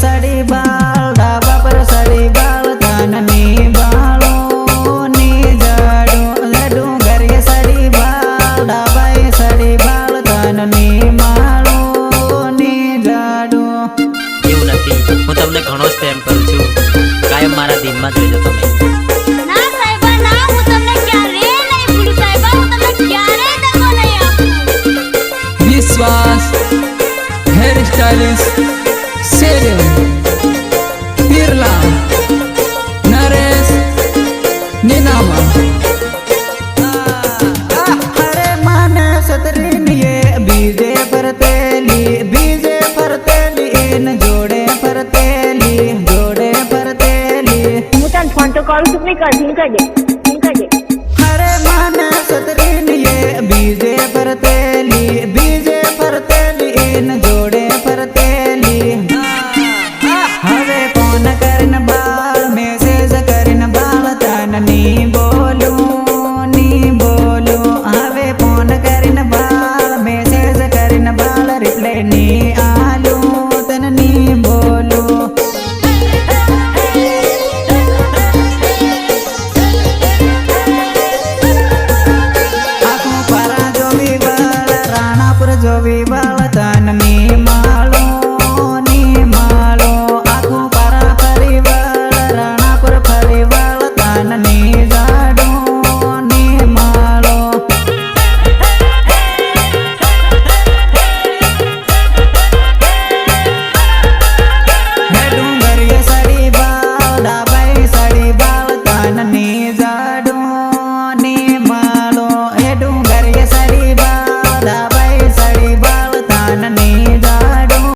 સાડી બાળ ડાબા પર સાડી બાળ તનની બાળો ની જાડો ડુંગરીએ સાડી બાળ ડાબાએ સાડી બાળ તનની માળો ની જાડો એવું નથી, હું તમને ઘણો જ પ્રેમ કરું છું, કાયમ મારા દિલમાં જ રહેજો તમે। ના સાહેબા ના, હું તમને ક્યારેય નહીં ભૂલું સાહેબા, હું તમને ક્યારેય દગો નહીં આપું। विश्वास हेयर स्टाइलिश सेलिम बिरला नरेश नीनामा अरे माने सतरीनिये बीजे फरतेली इन जोड़े फरतेली હું તને ફોન તો કરું છું, કઝિન કરી દે।